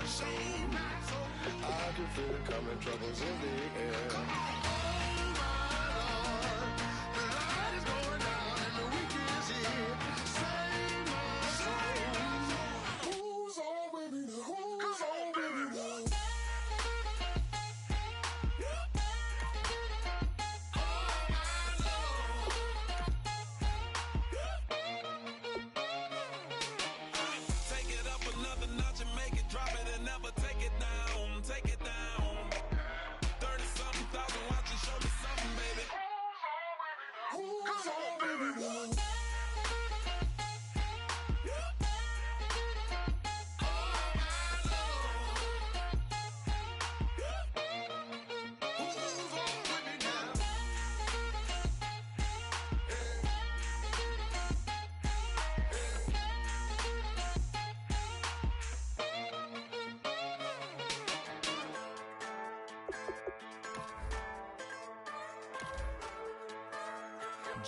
save my soul. I can feel it coming, troubles in the air. Oh my Lord, the light is going down and the weekend's here. Save my soul. Who's on with me now? Who's on with me now?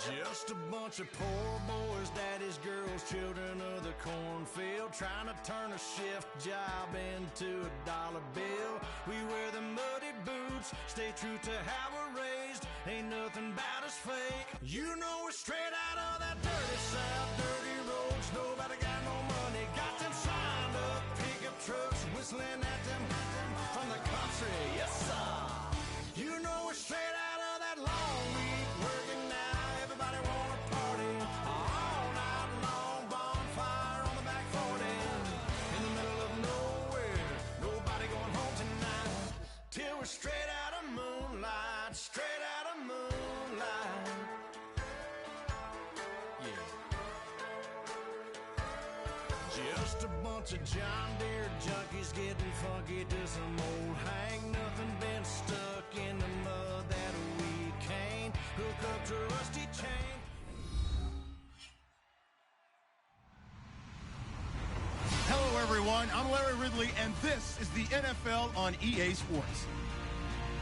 Just a bunch of poor boys, daddy's girls, children of the cornfield, trying to turn a shift job into a dollar bill. We wear the muddy boots, stay true to how we're raised. Ain't nothing about us fake. You know we're straight out of that dirty south, dirty roads. Nobody got no money, got them signed up pickup trucks, whistling at them from the country. Yes, sir. You know we're straight out of that long week working now. Everybody wanna party all night long, bonfire on the back 40 in the middle of nowhere. Nobody going home tonight till we're straight out of moonlight, straight out of moonlight. Yeah. Just a bunch of John Deere junkies getting funky to some old hang. Nothing been stuck in the mud that we can't hook up to a rusty chain. Hello, everyone. I'm Larry Ridley, and this is the NFL on EA Sports.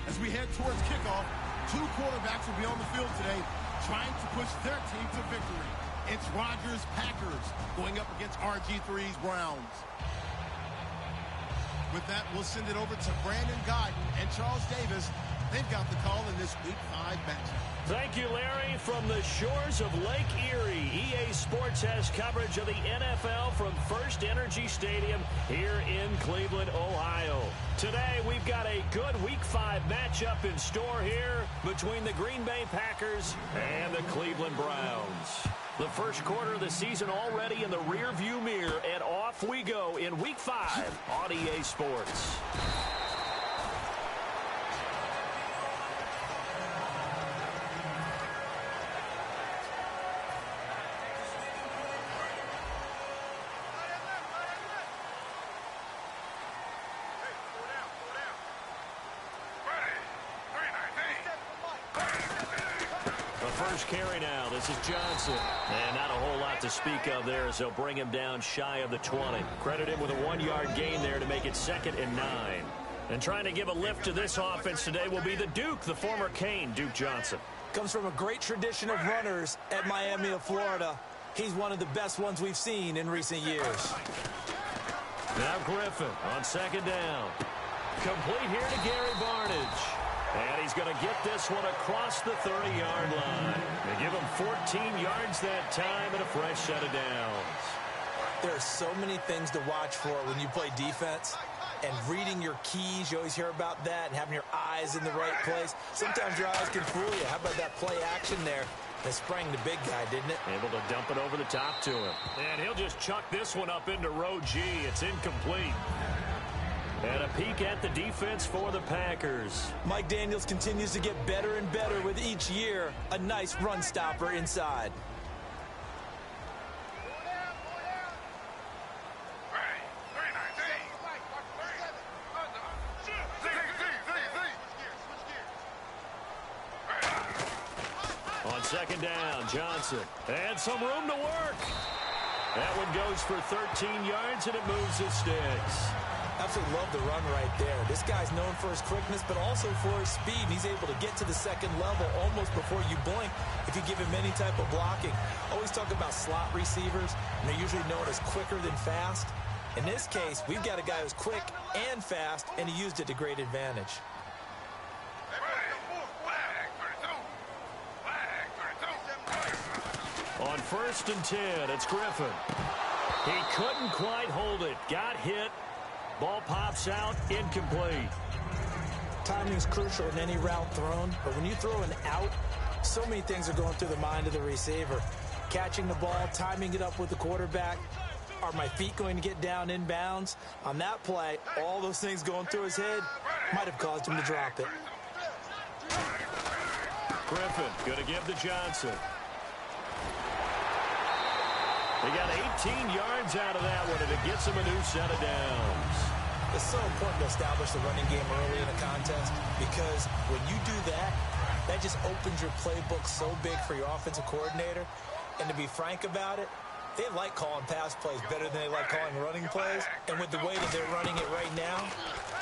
As we head towards kickoff, two quarterbacks will be on the field today trying to push their team to victory. It's Rodgers' Packers going up against RG3's Browns. With that, we'll send it over to Brandon Guyton and Charles Davis. They've got the call in this Week 5 matchup. Thank you, Larry. From the shores of Lake Erie, EA Sports has coverage of the NFL from First Energy Stadium here in Cleveland, Ohio. Today, we've got a good Week 5 matchup in store here between the Green Bay Packers and the Cleveland Browns. The first quarter of the season already in the rearview mirror, and off we go in Week 5 on EA Sports. Carry now. This is Johnson. And not a whole lot to speak of there as they'll bring him down shy of the 20. Credit him with a 1-yard gain there to make it 2nd and 9. And trying to give a lift to this offense today will be the Duke, the former Cane, Duke Johnson. Comes from a great tradition of runners at Miami of Florida. He's one of the best ones we've seen in recent years. Now Griffin on 2nd down. Complete here to Gary Barnidge. And he's going to get this one across the 30-yard line. They give him 14 yards that time and a fresh set of downs. There are so many things to watch for when you play defense. And reading your keys, you always hear about that, and having your eyes in the right place. Sometimes your eyes can fool you. How about that play action there? That sprang the big guy, didn't it? Able to dump it over the top to him. And he'll just chuck this one up into row G. It's incomplete. And a peek at the defense for the Packers. Mike Daniels continues to get better and better with each year. A nice run stopper inside. On 2nd down, Johnson. And some room to work. That one goes for 13 yards, and it moves his sticks. Absolutely love the run right there. This guy's known for his quickness, but also for his speed. And he's able to get to the 2nd level almost before you blink if you give him any type of blocking. Always talk about slot receivers, and they're usually known as quicker than fast. In this case, we've got a guy who's quick and fast, and he used it to great advantage. On 1st and 10, it's Griffin. He couldn't quite hold it. Got hit. Ball pops out, incomplete. Timing is crucial in any route thrown, but when you throw an out, so many things are going through the mind of the receiver. Catching the ball, timing it up with the quarterback. Are my feet going to get down inbounds? On that play, all those things going through his head might have caused him to drop it. Griffin going to give to Johnson. They got 18 yards out of that one, and it gets him a new set of downs. It's so important to establish the running game early in a contest because when you do that, that just opens your playbook so big for your offensive coordinator. And to be frank about it, they like calling pass plays better than they like calling running plays. And with the way that they're running it right now,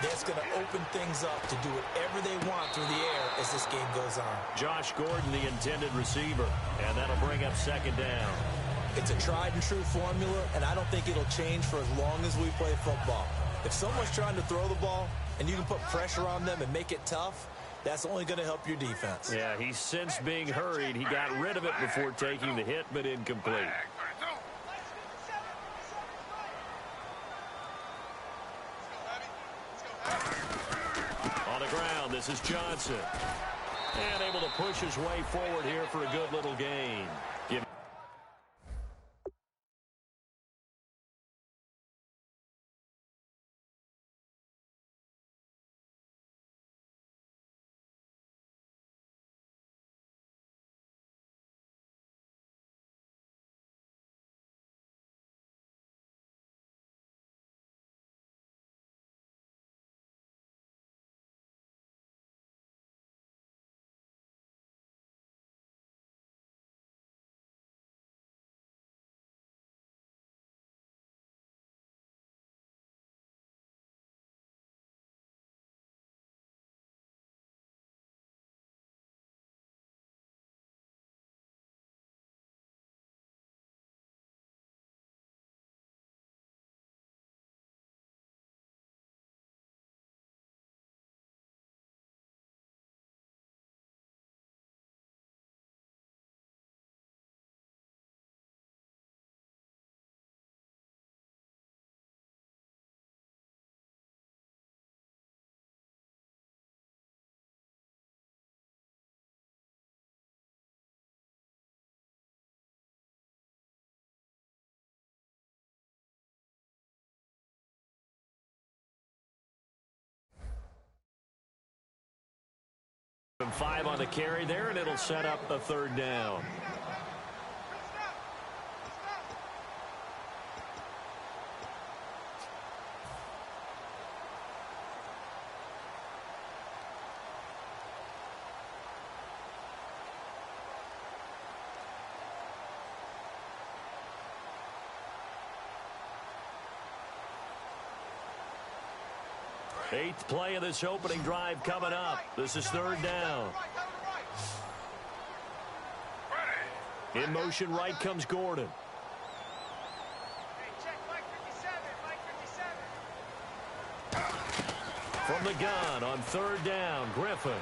that's going to open things up to do whatever they want through the air as this game goes on. Josh Gordon, the intended receiver, and that'll bring up 2nd down. It's a tried-and-true formula, and I don't think it'll change for as long as we play football. If someone's trying to throw the ball and you can put pressure on them and make it tough, that's only going to help your defense. Yeah, he's since being hurried. He got rid of it before taking the hit, but incomplete. On the ground, this is Johnson. And able to push his way forward here for a good little gain. And 5 on the carry there, and it'll set up a 3rd down. Eighth play of this opening drive coming up. This is 3rd down. In motion right comes Gordon. From the gun on 3rd down, Griffin.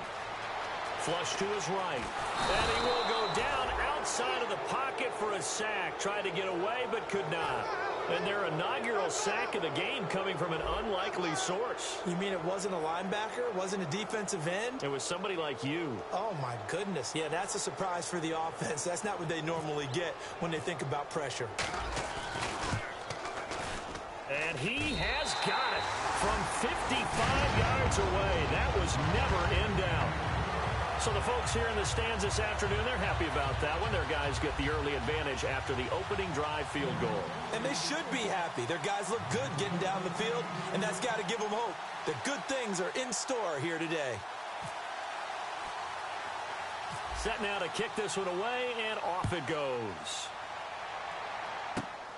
Flush to his right. And he will go down outside of the pocket for a sack. Tried to get away but could not. And their inaugural sack of the game coming from an unlikely source. You mean it wasn't a linebacker? It wasn't a defensive end? It was somebody like you. Oh, my goodness. Yeah, that's a surprise for the offense. That's not what they normally get when they think about pressure. And he has got it from 55 yards away. That was never in doubt. So the folks here in the stands this afternoon, they're happy about that one. Their guys get the early advantage after the opening drive field goal. And they should be happy. Their guys look good getting down the field, and that's got to give them hope that good things are in store here today. Set now to kick this one away, and off it goes.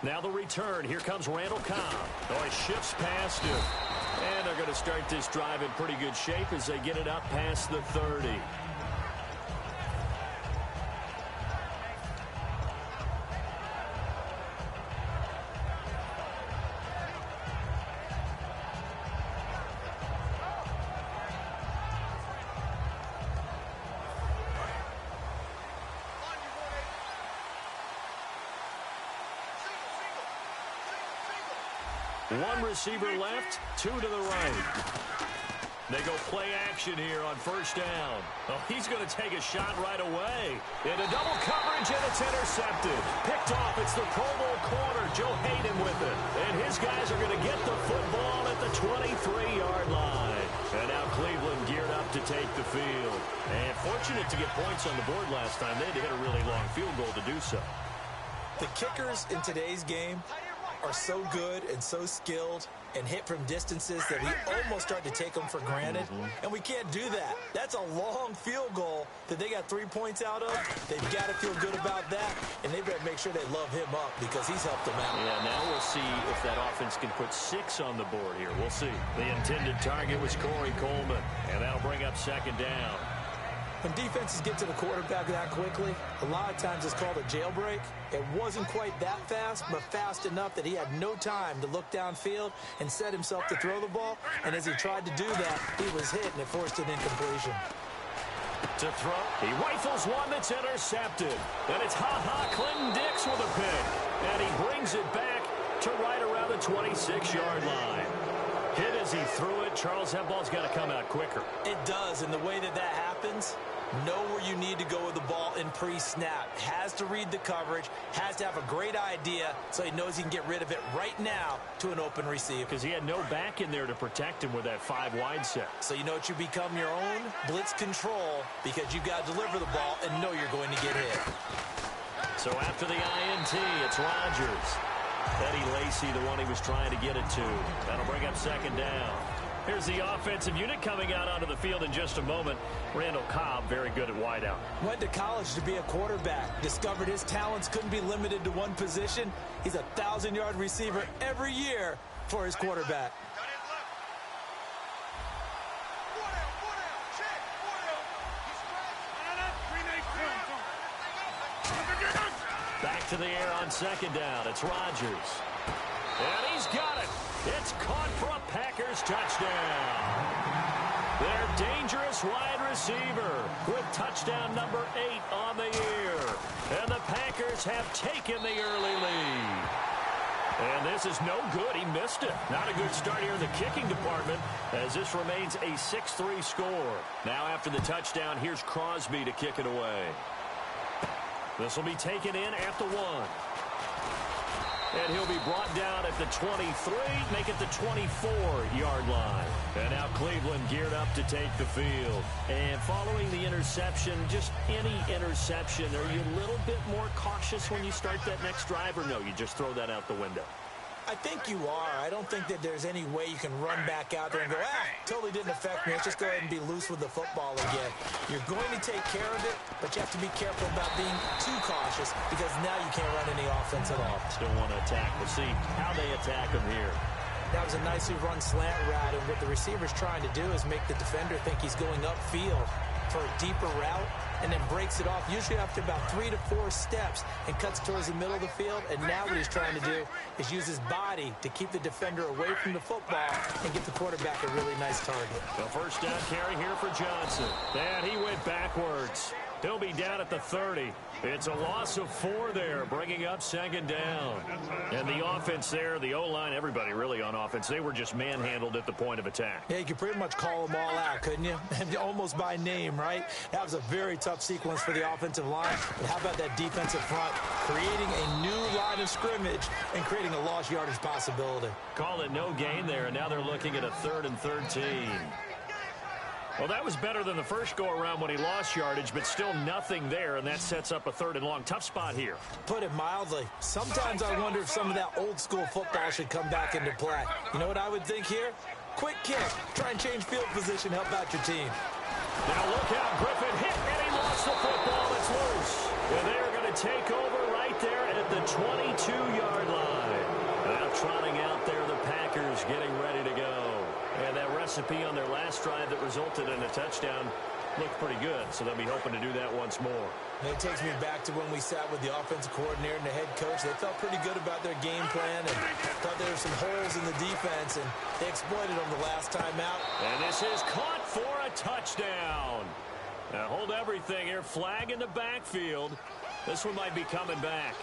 Now the return. Here comes Randall Cobb. Oh, he shifts past him. And they're going to start this drive in pretty good shape as they get it up past the 30. One receiver left, two to the right. They go play action here on first down. Oh, he's going to take a shot right away. Into double coverage, and it's intercepted. Picked off. It's the Pro Bowl corner, Joe Hayden, with it. And his guys are going to get the football at the 23-yard line. And now Cleveland geared up to take the field. And fortunate to get points on the board last time. They had to hit a really long field goal to do so. The kickers in today's game are so good and so skilled and hit from distances that we almost start to take them for granted. And we can't do that. That's a long field goal that they got 3 points out of. They've got to feel good about that, and they better make sure they love him up because he's helped them out. Yeah, now we'll see if that offense can put 6 on the board here. We'll see. The intended target was Corey Coleman, and that'll bring up second down. When defenses get to the quarterback that quickly, a lot of times it's called a jailbreak. It wasn't quite that fast, but fast enough that he had no time to look downfield and set himself to throw the ball. And as he tried to do that, he was hit, and it forced an incompletion. To throw, he rifles one that's intercepted. And it's Clinton Dix with a pick. And he brings it back to right around the 26-yard line. Hit as he threw it. Charles, that ball's got to come out quicker. It does, and the way that happens, know where you need to go with the ball in pre-snap. Has to read the coverage, has to have a great idea so he knows he can get rid of it right now to an open receiver. Because he had no back in there to protect him with that 5-wide set. So you know what, you become your own blitz control because you've got to deliver the ball and know you're going to get hit. So after the INT, it's Rodgers. Eddie Lacy, the one he was trying to get it to. That'll bring up second down. Here's the offensive unit coming out onto the field in just a moment. Randall Cobb, very good at wideout. Went to college to be a quarterback. Discovered his talents couldn't be limited to one position. He's a 1,000-yard receiver every year for his quarterback. Back to the air on second down. It's Rodgers. And he's got it. It's caught for a Packers touchdown. Their dangerous wide receiver with touchdown number 8 on the year. And the Packers have taken the early lead. And this is no good. He missed it. Not a good start here in the kicking department as this remains a 6-3 score. Now after the touchdown, here's Crosby to kick it away. This will be taken in at the 1. And he'll be brought down at the 23, make it the 24-yard line. And now Cleveland geared up to take the field. And following the interception, just any interception, are you a little bit more cautious when you start that next drive, or no, you just throw that out the window? I think you are. I don't think that there's any way you can run back out there and go, totally didn't affect me. Let's just go ahead and be loose with the football again. You're going to take care of it, but you have to be careful about being too cautious because now you can't run any offense at all. Still want to attack. We'll see how they attack him here. That was a nicely run slant route, and what the receiver's trying to do is make the defender think he's going upfield for a deeper route and then breaks it off, usually after about 3 to 4 steps, and cuts towards the middle of the field. And now what he's trying to do is use his body to keep the defender away from the football and get the quarterback a really nice target. The first down carry here for Johnson. And he went backwards. He'll be down at the 30. It's a loss of 4 there, bringing up second down. And the offense there, the O-line, everybody really on offense, they were just manhandled at the point of attack. Yeah, you could pretty much call them all out, couldn't you? Almost by name, right? That was a very tough sequence for the offensive line. But how about that defensive front, creating a new line of scrimmage and creating a lost yardage possibility? Call it no gain there, and now they're looking at a 3rd and 13. Well, that was better than the first go-around when he lost yardage, but still nothing there, and that sets up a 3rd and long. Tough spot here. Put it mildly. Sometimes I wonder if some of that old-school football should come back into play. You know what I would think here? Quick kick. Try and change field position. Help out your team. Now look out. Griffin hit, and he lost the football. It's loose. And they're going to take over right there at the 22-yard line. Now trotting out there, the Packers getting ready to go. And that recipe on their last drive that resulted in a touchdown looked pretty good, so they'll be hoping to do that once more. It takes me back to when we sat with the offensive coordinator and the head coach. They felt pretty good about their game plan and thought there were some holes in the defense, and they exploited them the last time out. And this is caught for a touchdown. Now hold everything here. Flag in the backfield. This one might be coming back.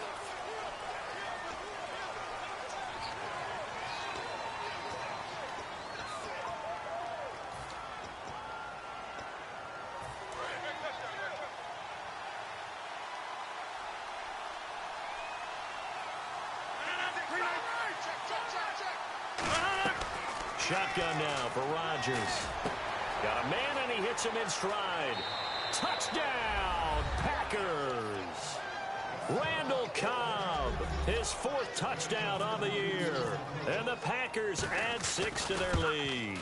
shotgun now for Rodgers. Got a man, and he hits him in stride. Touchdown, Packers. Randall Cobb, his 4th touchdown on the year. And the Packers add 6 to their lead.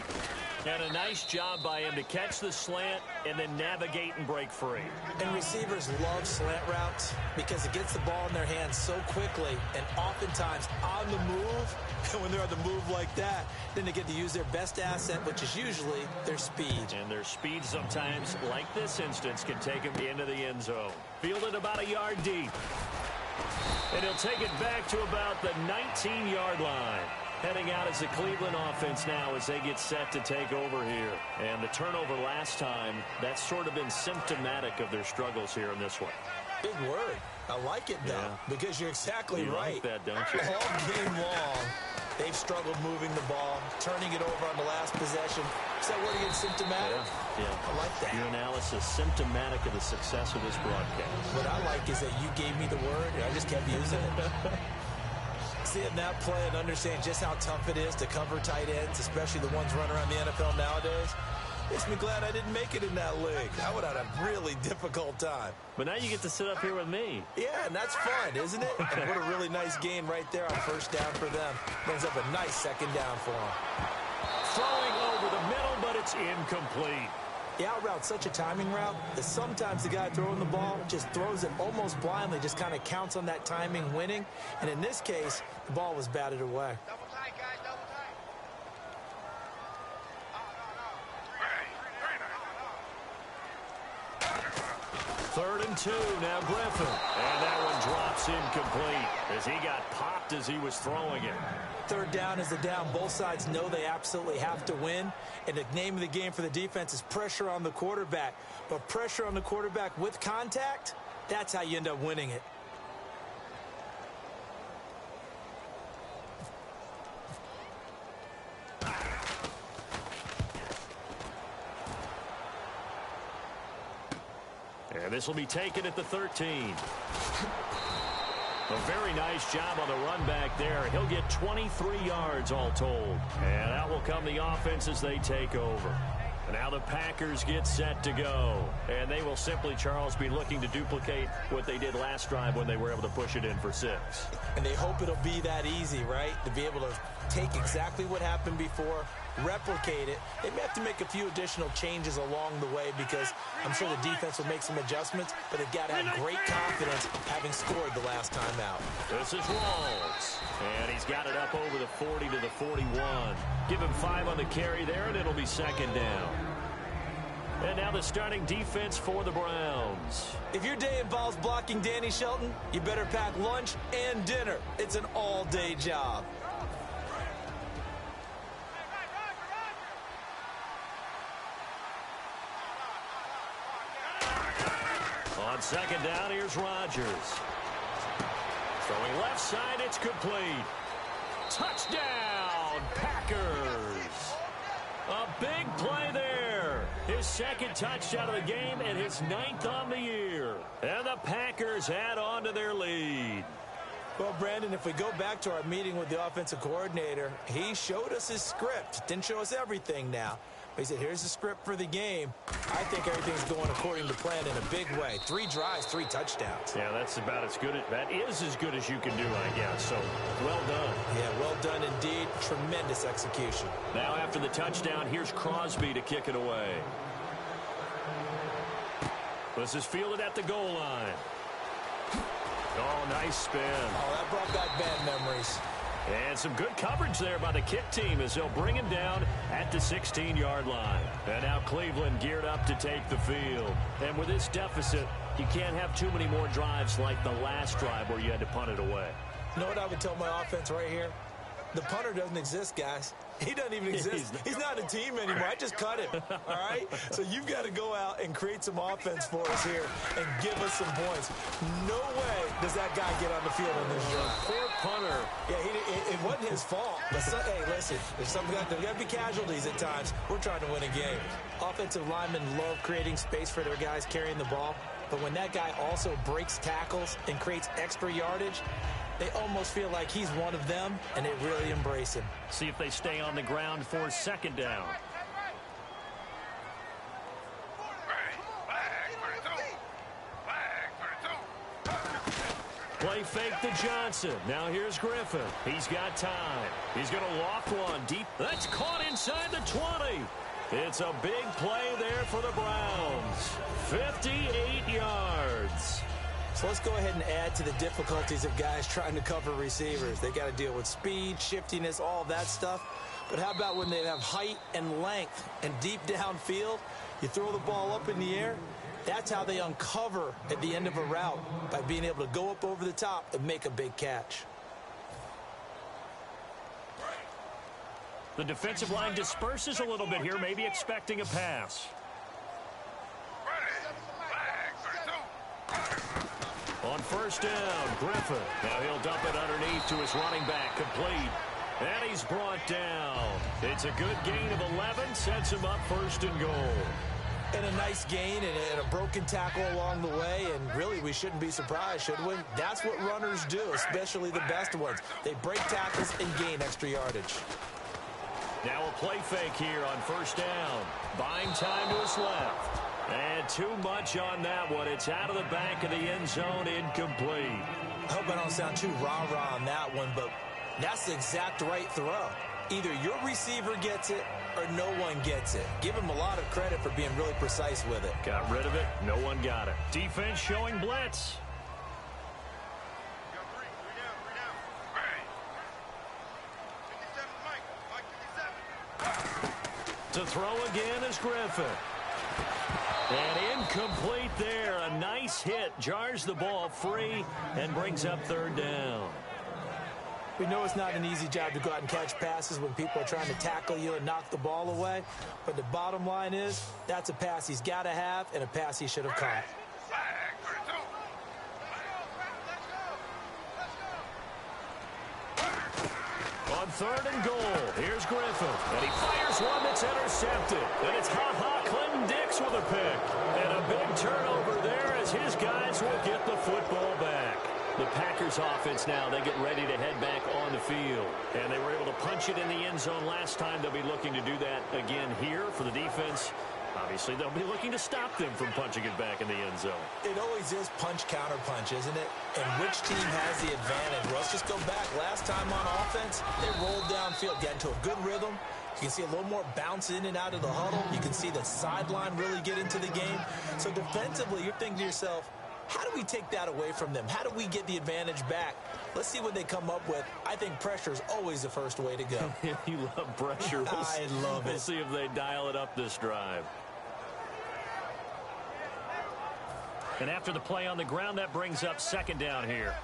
And a nice job by him to catch the slant and then navigate and break free. And receivers love slant routes because it gets the ball in their hands so quickly and oftentimes on the move. And when they're on the move like that, then they get to use their best asset, which is usually their speed. And their speed sometimes, like this instance, can take them into the end zone. Fielded about a yard deep. And he'll take it back to about the 19-yard line. Heading out as the Cleveland offense now as they get set to take over here. And the turnover last time, that's sort of been symptomatic of their struggles here in this one. Big word. I like it, though, because you're exactly right. You like that, don't you? All game long, they've struggled moving the ball, turning it over on the last possession. Is that word again, symptomatic? Yeah. I like that. Your analysis, symptomatic of the success of this broadcast. What I like is that you gave me the word, and I just kept using it. Seeing that play and understand just how tough it is to cover tight ends, especially the ones running around the NFL nowadays, makes me glad I didn't make it in that league. I would have had a really difficult time. But now you get to sit up here with me. Yeah, and that's fun, isn't it? And what a really nice gain right there on first down for them. Brings up a nice second down for them. Throwing over the middle, but it's incomplete. The out route's such a timing route that sometimes the guy throwing the ball just throws it almost blindly, just kind of counts on that timing winning. And in this case, the ball was batted away. Double tight, guys, double tight. 3rd and 2, now Griffin. And that one drops incomplete as he got popped as he was throwing it. 3rd down is the down. Both sides know they absolutely have to win. And the name of the game for the defense is pressure on the quarterback. But pressure on the quarterback with contact, that's how you end up winning it. And this will be taken at the 13. A very nice job on the run back there. He'll get 23 yards all told. And out will come the offense as they take over. And now the Packers get set to go. And they will simply, Charles, be looking to duplicate what they did last drive when they were able to push it in for 6. And they hope it'll be that easy, right? To be able to take exactly what happened before, replicate it. They may have to make a few additional changes along the way because I'm sure the defense will make some adjustments, but they've got to have great confidence having scored the last time out. This is Rawls. And he's got it up over the 40 to the 41. Give him 5 on the carry there, and it'll be 2nd down. And now the starting defense for the Browns. If your day involves blocking Danny Shelton, you better pack lunch and dinner. It's an all-day job. On 2nd down, here's Rodgers. Throwing left side, it's complete. Touchdown, Packers. A big play there. His 2nd touchdown of the game and his 9th on the year. And the Packers add on to their lead. Well, Brandon, if we go back to our meeting with the offensive coordinator, he showed us his script. Didn't show us everything now. But he said, here's the script for the game. I think everything's going according to plan in a big way. 3 drives, 3 touchdowns. Yeah, that's about as good. That is as good as you can do, I guess. So, well done. Yeah, well done indeed. Tremendous execution. Now after the touchdown, here's Crosby to kick it away. This is fielded at the goal line. Oh, nice spin. Oh, that brought back bad memories. And some good coverage there by the kick team as they'll bring him down at the 16-yard line. And now Cleveland geared up to take the field. And with this deficit, you can't have too many more drives like the last drive where you had to punt it away. You know what I would tell my offense right here? The punter doesn't exist, guys. He doesn't even exist. He's not a team anymore. I just cut him, all right? So you've got to go out and create some offense for us here and give us some points. No way does that guy get on the field in this drive. Poor punter. Yeah, it wasn't his fault. But hey, listen, there's got to be casualties at times. We're trying to win a game. Offensive linemen love creating space for their guys carrying the ball. But when that guy also breaks tackles and creates extra yardage, they almost feel like he's one of them, and they really embrace him. See if they stay on the ground for second down. Play fake to Johnson. Now here's Griffin. He's got time. He's going to loft one deep. That's caught inside the 20. It's a big play there for the Browns. 58 yards. So let's go ahead and add to the difficulties of guys trying to cover receivers. They got to deal with speed, shiftiness, all that stuff. But how about when they have height and length and deep downfield? You throw the ball up in the air. That's how they uncover at the end of a route, by being able to go up over the top and make a big catch. The defensive line disperses a little bit here, maybe expecting a pass. On first down, Griffin. Now he'll dump it underneath to his running back, complete. And he's brought down. It's a good gain of 11, sets him up first and goal. And a nice gain and a broken tackle along the way, and really we shouldn't be surprised, should we? That's what runners do, especially the best ones. They break tackles and gain extra yardage. Now a play fake here on first down. Buying time to his left. And too much on that one. It's out of the back of the end zone, incomplete. I hope I don't sound too rah-rah on that one, but that's the exact right throw. Either your receiver gets it or no one gets it. Give him a lot of credit for being really precise with it. Got rid of it. No one got it. Defense showing blitz. To throw again is Griffin. And incomplete there. A nice hit. Jars the ball free and brings up third down. We know it's not an easy job to go out and catch passes when people are trying to tackle you and knock the ball away. But the bottom line is, that's a pass he's got to have and a pass he should have caught. On third and goal, here's Griffin. And he fires one that's intercepted. And it's ha-ha Clinton Dix with a pick. And a big turnover there as his guys will get the football back. The Packers offense now, they get ready to head back on the field. And they were able to punch it in the end zone last time. They'll be looking to do that again here for the defense. Obviously, they'll be looking to stop them from punching it back in the end zone. It always is punch-counter-punch, isn't it? And which team has the advantage? Well, let's just go back. Last time on offense, they rolled downfield, got into a good rhythm. You can see a little more bounce in and out of the huddle. You can see the sideline really get into the game. So defensively, you're thinking to yourself, how do we take that away from them? How do we get the advantage back? Let's see what they come up with. I think pressure is always the first way to go. You love pressure. I love it. We'll see if they dial it up this drive. And after the play on the ground, that brings up second down here.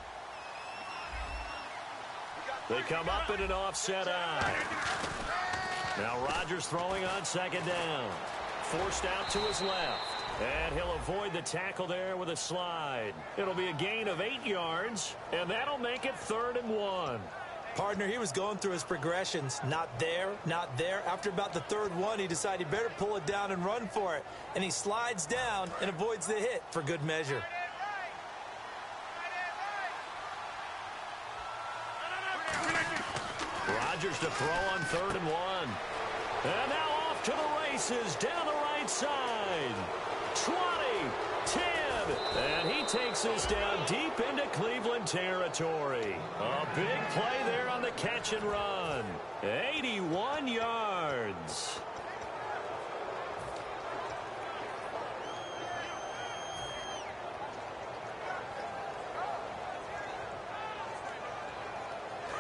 They come up in an offset eye. Now Rodgers throwing on second down. Forced out to his left. And he'll avoid the tackle there with a slide. It'll be a gain of 8 yards, and that'll make it 3rd and 1. Partner, he was going through his progressions. Not there, not there. After about the 3rd one, he decided he better pull it down and run for it. And he slides down and avoids the hit for good measure. Rodgers to throw on 3rd and 1. And now off to the races down the right side. 20, 10, and he takes us down deep into Cleveland territory. A big play there on the catch and run. 81 yards.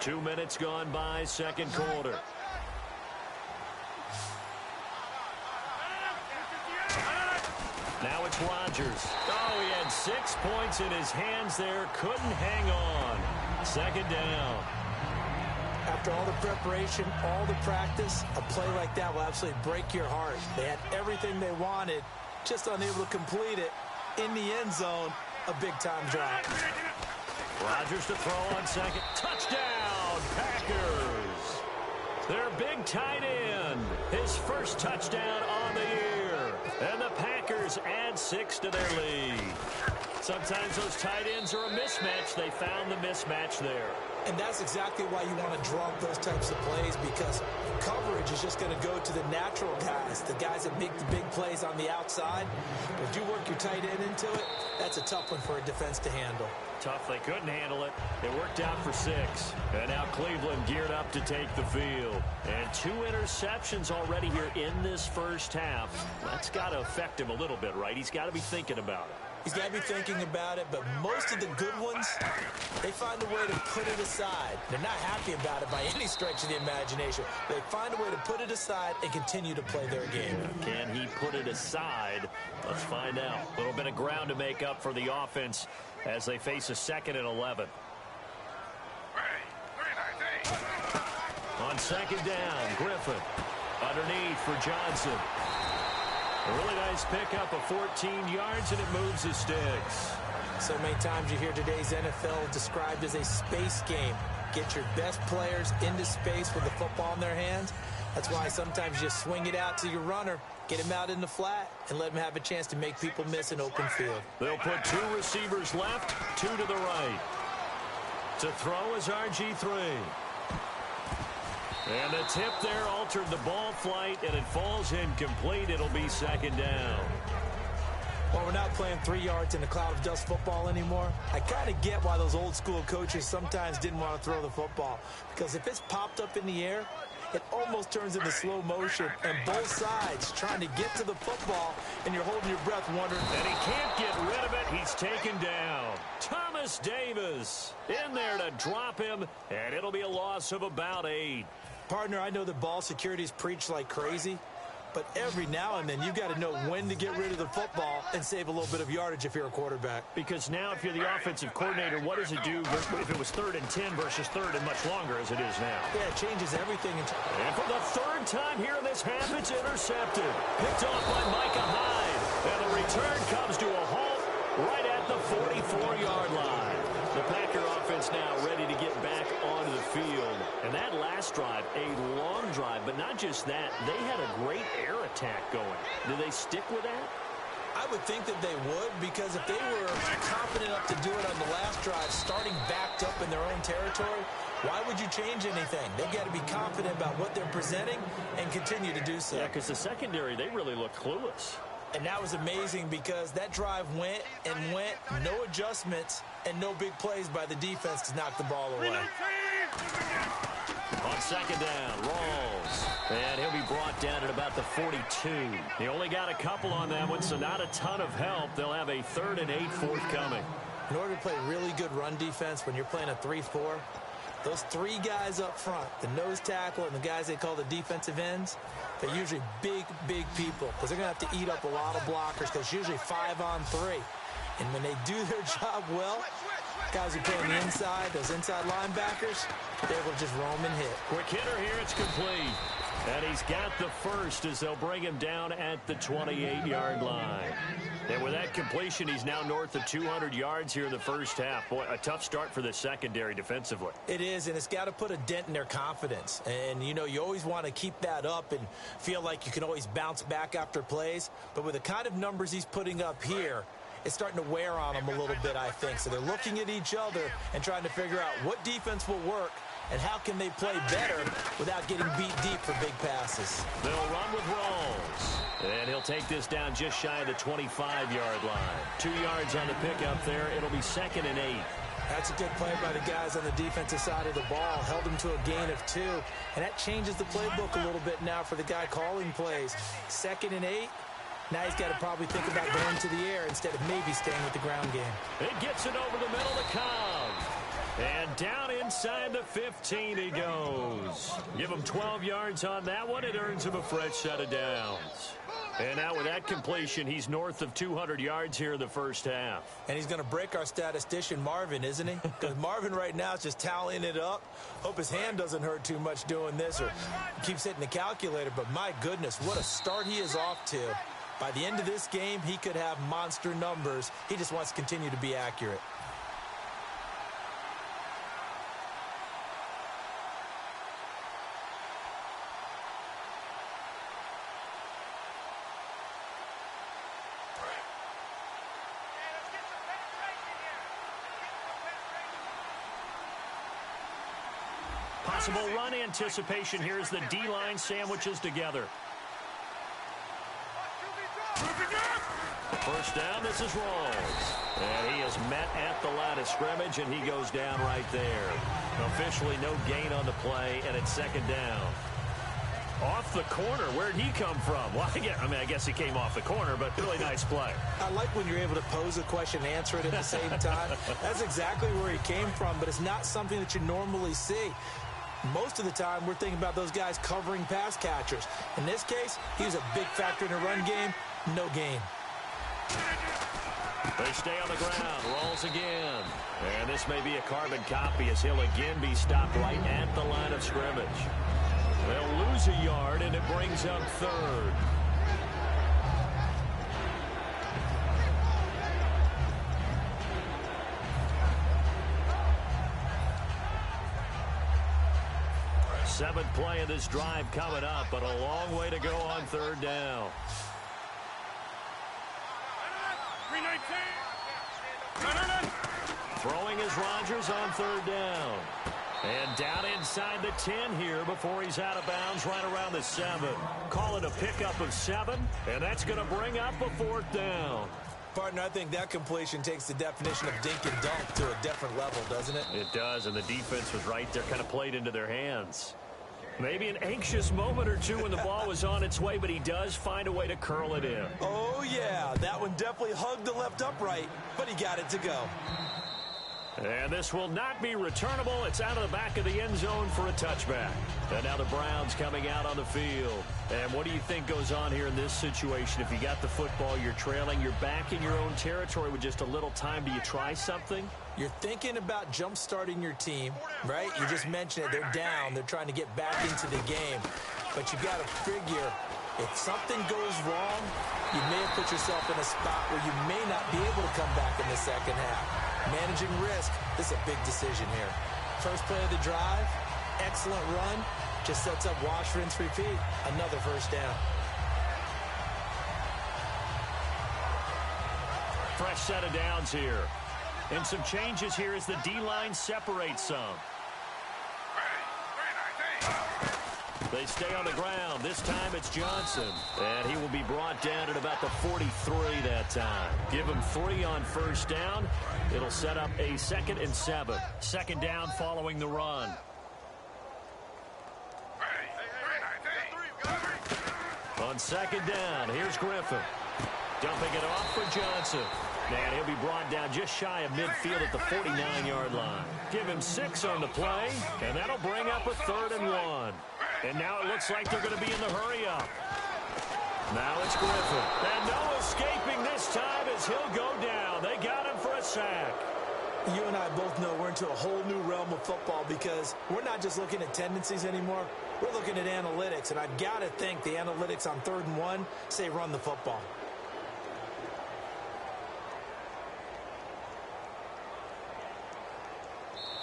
Two minutes gone by, second quarter. Now it's Rodgers. Oh, he had 6 points in his hands there. Couldn't hang on. Second down. After all the preparation, all the practice, a play like that will absolutely break your heart. They had everything they wanted, just unable to complete it. In the end zone, a big-time drop. Rodgers to throw on second. Touchdown, Packers. Their big tight end. His first touchdown on the year. And the Packers add 6 to their lead. Sometimes those tight ends are a mismatch. They found the mismatch there. And that's exactly why you want to draw up those types of plays, because coverage is just going to go to the natural guys, the guys that make the big plays on the outside. But if you work your tight end into it, that's a tough one for a defense to handle. Tough. They couldn't handle it. It worked out for 6. And now Cleveland geared up to take the field. And 2 interceptions already here in this first half. That's got to affect him a little bit, right? He's got to be thinking about it. He's got to be thinking about it, but most of the good ones, they find a way to put it aside. They're not happy about it by any stretch of the imagination. They find a way to put it aside and continue to play their game. Can he put it aside? Let's find out. A little bit of ground to make up for the offense as they face a 2nd and 11. On 2nd down, Griffin. Underneath for Johnson. A really nice pickup of 14 yards, and it moves the sticks. So many times you hear today's NFL described as a space game. Get your best players into space with the football in their hands. That's why sometimes you just swing it out to your runner, get him out in the flat, and let him have a chance to make people miss an open field. They'll put 2 receivers left, 2 to the right. To throw is RG3. And the tip there altered the ball flight, and it falls incomplete. It'll be 2nd down. Well, we're not playing 3 yards in a cloud of dust football anymore. I kind of get why those old school coaches sometimes didn't want to throw the football. Because if it's popped up in the air, it almost turns into slow motion. And both sides trying to get to the football, and you're holding your breath wondering. And he can't get rid of it. He's taken down. Thomas Davis in there to drop him, and it'll be a loss of about 8. Partner, I know that ball security is preached like crazy, but every now and then you've got to know when to get rid of the football and save a little bit of yardage if you're a quarterback. Because now if you're the offensive coordinator, what does it do if it was 3rd and 10 versus 3rd and much longer as it is now? Yeah, it changes everything. And for the 3rd time here in this half, it's intercepted. Picked off by Micah Hyde. And the return comes to a halt right at the 44-yard line. The Packer offense now ready to get back onto the field. And that last drive, a long drive, but not just that. They had a great air attack going. Do they stick with that? I would think that they would, because if they were confident enough to do it on the last drive, starting backed up in their own territory, why would you change anything? They've got to be confident about what they're presenting and continue to do so. Yeah, because the secondary, they really looked clueless. And that was amazing because that drive went and went, no adjustments, and no big plays by the defense to knock the ball away. On 2nd down, Rawls. And he'll be brought down at about the 42. He only got a couple on that one, so not a ton of help. They'll have a 3rd and 8 forthcoming. In order to play really good run defense when you're playing a 3-4, those 3 guys up front, the nose tackle and the guys they call the defensive ends, they're usually big, big people because they're going to have to eat up a lot of blockers because it's usually 5 on 3. And when they do their job well, guys who play on the inside, those inside linebackers, they're able to just roam and hit. Quick hitter here, it's complete. And he's got the first as they'll bring him down at the 28-yard line. And with that completion, he's now north of 200 yards here in the first half. Boy, a tough start for the secondary defensively. It is, and it's got to put a dent in their confidence. And, you know, you always want to keep that up and feel like you can always bounce back after plays. But with the kind of numbers he's putting up here, it's starting to wear on them a little bit, I think. So they're looking at each other and trying to figure out what defense will work and how can they play better without getting beat deep for big passes. They'll run with Rawls. And he'll take this down just shy of the 25-yard line. 2 yards on the pickup there. It'll be 2nd and 8. That's a good play by the guys on the defensive side of the ball. Held him to a gain of 2. And that changes the playbook a little bit now for the guy calling plays. 2nd and 8. Now he's got to probably think about going to the air instead of maybe staying with the ground game. It gets it over the middle to Cobb. And down inside the 15 he goes. Give him 12 yards on that one. It earns him a fresh set of downs. And now with that completion, he's north of 200 yards here in the first half. And he's going to break our statistician, Marvin, isn't he? Because Marvin right now is just tallying it up. Hope his hand doesn't hurt too much doing this or keeps hitting the calculator. But my goodness, what a start he is off to. By the end of this game, he could have monster numbers. He just wants to continue to be accurate. Possible run anticipation here as the D-line sandwiches together. First down, this is Rawls. And he is met at the line of scrimmage, and he goes down right there. Officially no gain on the play, and it's second down. Off the corner. Where'd he come from? Well, I guess he came off the corner, but really nice play. I like when you're able to pose a question and answer it at the same time. That's exactly where he came from, but it's not something that you normally see. Most of the time, we're thinking about those guys covering pass catchers. In this case, he was a big factor in the run game. No gain. They stay on the ground. Rolls again. And this may be a carbon copy as he'll again be stopped right at the line of scrimmage. They'll lose a yard, and it brings up third. Seventh play of this drive coming up, but a long way to go on third down. Throwing is Rodgers on third down. And down inside the 10 here before he's out of bounds right around the 7. Call it a pickup of 7, and that's going to bring up a fourth down. Partner, I think that completion takes the definition of dink and dunk to a different level, doesn't it? It does, and the defense was right there, kind of played into their hands. Maybe an anxious moment or two when the ball was on its way, but he does find a way to curl it in. Oh, yeah, that one definitely hugged the left upright, but he got it to go. And this will not be returnable. It's out of the back of the end zone for a touchback. And now the Browns coming out on the field. And what do you think goes on here in this situation? If you got the football, you're trailing, you're back in your own territory with just a little time. Do you try something? You're thinking about jump-starting your team, right? You just mentioned it. They're down. They're trying to get back into the game. But you got to figure, if something goes wrong, you may have put yourself in a spot where you may not be able to come back in the second half. Managing risk, this is a big decision here. First play of the drive, excellent run, just sets up wash, rinse, repeat. Another first down. Fresh set of downs here. And some changes here as the D-line separates some. They stay on the ground. This time it's Johnson. And he will be brought down at about the 43 that time. Give him 3 on first down. It'll set up a 2nd and 7. Second down following the run. On second down, here's Griffin. Dumping it off for Johnson. And he'll be brought down just shy of midfield at the 49-yard line. Give him 6 on the play, and that'll bring up a 3rd and 1. And now it looks like they're going to be in the hurry-up. Now it's Griffin. And no escaping this time as he'll go down. They got him for a sack. You and I both know we're into a whole new realm of football because we're not just looking at tendencies anymore. We're looking at analytics, and I've got to think the analytics on 3rd and 1 say run the football.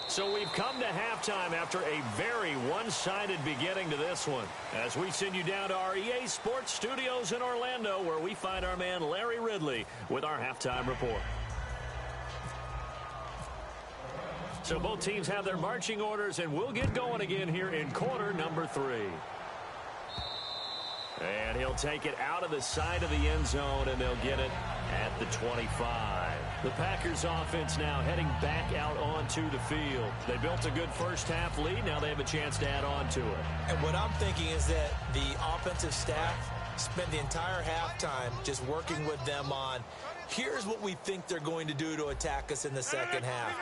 So we've come to halftime after a very one-sided beginning to this one. As we send you down to our EA Sports Studios in Orlando, where we find our man Larry Ridley with our halftime report. So both teams have their marching orders, and we'll get going again here in quarter number 3. And he'll take it out of the side of the end zone, and they'll get it at the 25. The Packers offense now heading back out onto the field. They built a good first half lead. Now they have a chance to add on to it. And what I'm thinking is that the offensive staff spent the entire halftime just working with them on, here's what we think they're going to do to attack us in the second half.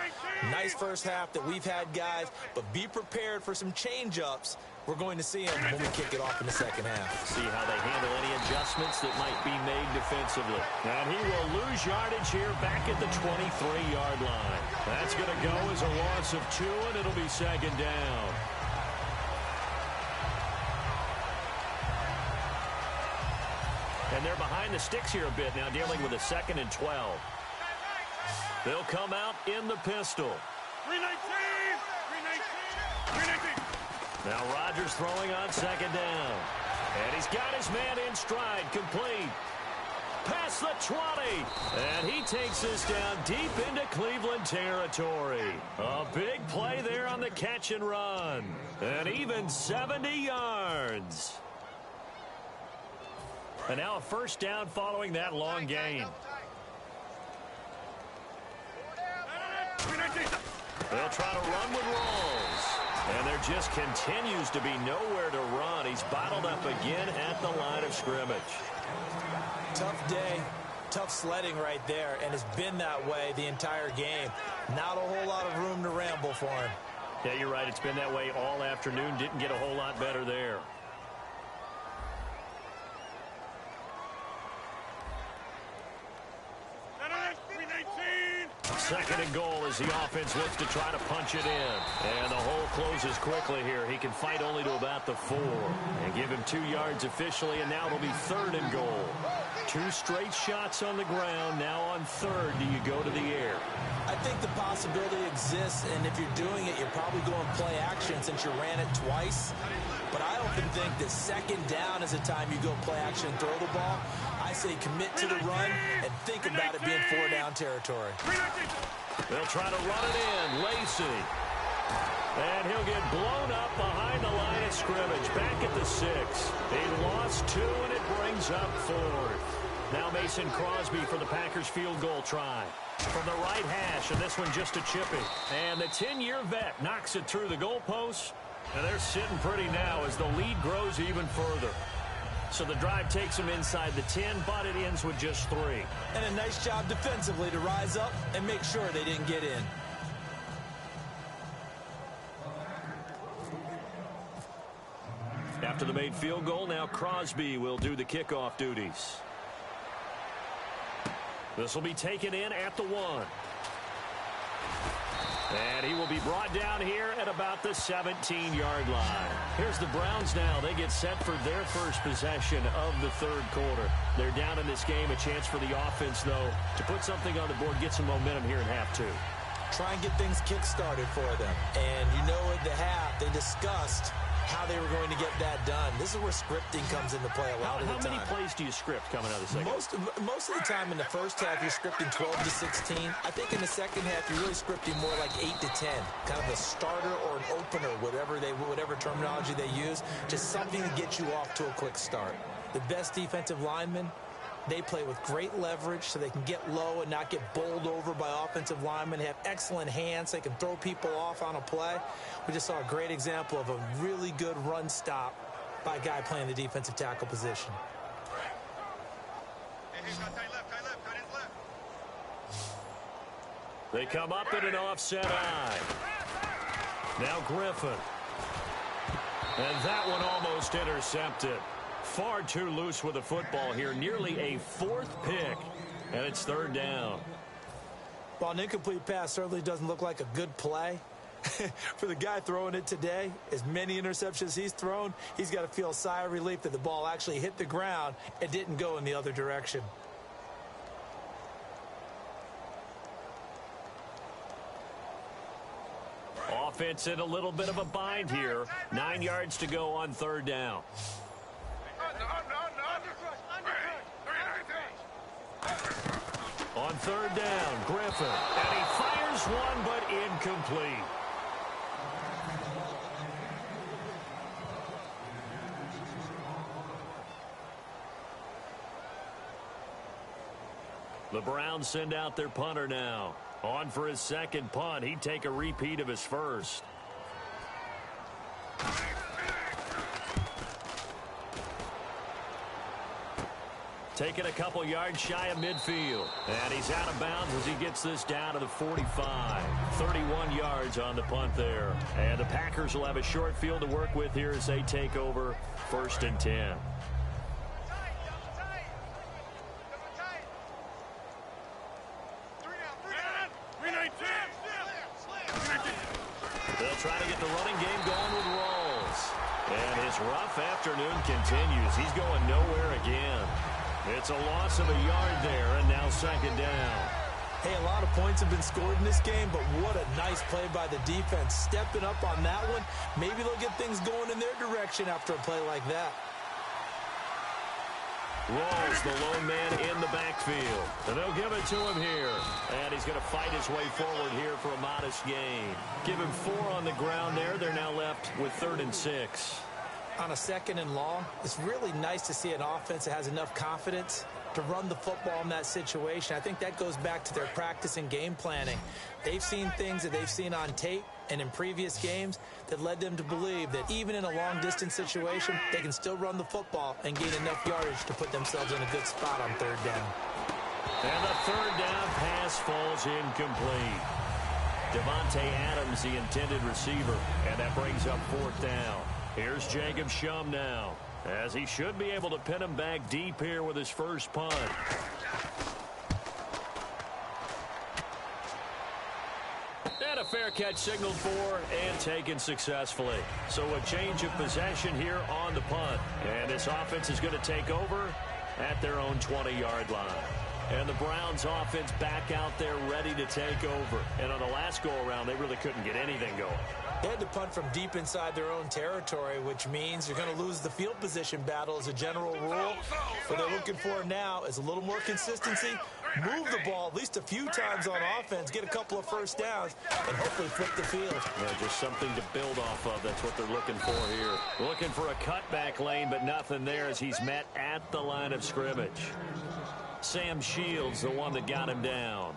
Nice first half that we've had, guys, but be prepared for some change-ups. We're going to see them when we kick it off in the second half. See how they handle any adjustments that might be made defensively. And he will lose yardage here back at the 23-yard line. That's going to go as a loss of 2, and it'll be second down. And they're behind the sticks here a bit now, dealing with a 2nd and 12. They'll come out in the pistol. 319! 319! 319! Now Rodgers throwing on second down. And he's got his man in stride, complete. past the 20. And he takes this down deep into Cleveland territory. A big play there on the catch and run. And even 70 yards. And now a first down following that long gain. They'll try to run with Rolls. And there just continues to be nowhere to run. He's bottled up again at the line of scrimmage. Tough day, tough sledding right there, and it's been that way the entire game. Not a whole lot of room to ramble for him. Yeah, you're right. It's been that way all afternoon. Didn't get a whole lot better there. Second and goal as the offense looks to try to punch it in. And the hole closes quickly here. He can fight only to about the 4. And give him 2 yards officially, and now it'll be third and goal. 2 straight shots on the ground. Now on third, do you go to the air? I think the possibility exists, and if you're doing it, you're probably going play action since you ran it twice. But I often think that second down is the time you go play action and throw the ball. I say commit to the run and think about it being 4-down territory. They'll try to run it in. Lacey. And he'll get blown up behind the line of scrimmage. Back at the 6. He lost 2, and it brings up 4th. Now Mason Crosby for the Packers field goal try. From the right hash, and this one just a chippy. And the 10-year vet knocks it through the goalpost. And they're sitting pretty now as the lead grows even further. So the drive takes them inside the 10, but it ends with just 3. And a nice job defensively to rise up and make sure they didn't get in. After the made field goal, now Crosby will do the kickoff duties. This will be taken in at the 1. And he will be brought down here at about the 17-yard line. Here's the Browns now. They get set for their first possession of the third quarter. They're down in this game. A chance for the offense, though, to put something on the board, get some momentum here in half 2. Try and get things kick-started for them. And you know at the half, they discussed how they were going to get that done. This is where scripting comes into play a lot of the time. How many plays do you script coming out of the second? Most of the time in the first half, you're scripting 12 to 16. I think in the second half, you're really scripting more like 8 to 10. Kind of a starter or an opener, whatever terminology they use. Just something to get you off to a quick start. The best defensive linemen, they play with great leverage so they can get low and not get bowled over by offensive linemen. They have excellent hands. They can throw people off on a play. We just saw a great example of a really good run stop by a guy playing the defensive tackle position. They come up in an offset eye. Now Griffin. And that one almost intercepted. Far too loose with the football here. Nearly a 4th pick. And it's third down. While an incomplete pass certainly doesn't look like a good play, for the guy throwing it today, as many interceptions he's thrown, he's got to feel a sigh of relief that the ball actually hit the ground and didn't go in the other direction. Offense in a little bit of a bind here. 9 yards to go on third down. On third down, Griffin. And he fires one, but incomplete. The Browns send out their punter now. On for his second punt. He'd take a repeat of his first. Taking a couple yards shy of midfield. And he's out of bounds as he gets this down to the 45. 31 yards on the punt there. And the Packers will have a short field to work with here as they take over 1st and 10. They'll try to get the running game going with Rolls. And his rough afternoon continues. He's going nowhere again. It's a loss of a yard there, and now second down. Hey, a lot of points have been scored in this game, but what a nice play by the defense. Stepping up on that one, maybe they'll get things going in their direction after a play like that. Rolls the lone man in the backfield. And they'll give it to him here. And he's going to fight his way forward here for a modest gain. Give him 4 on the ground there. They're now left with 3rd and 6. On a 2nd and long, it's really nice to see an offense that has enough confidence to run the football in that situation. I think that goes back to their practice and game planning. They've seen things that they've seen on tape and in previous games that led them to believe that even in a long-distance situation, they can still run the football and gain enough yardage to put themselves in a good spot on 3rd down. And the 3rd down pass falls incomplete. Devontae Adams, the intended receiver, and that brings up 4th down. Here's Jacob Shum now, as he should be able to pin him back deep here with his first punt. And a fair catch signaled for and taken successfully. So a change of possession here on the punt. And this offense is going to take over at their own 20-yard line. And the Browns offense back out there ready to take over. And on the last go-around, they really couldn't get anything going. They had to punt from deep inside their own territory, which means you're going to lose the field position battle as a general rule. What they're looking for now is a little more consistency, move the ball at least a few times on offense, get a couple of first downs, and hopefully flip the field. Yeah, just something to build off of. That's what they're looking for here. Looking for a cutback lane, but nothing there as he's met at the line of scrimmage. Sam Shields, the one that got him down.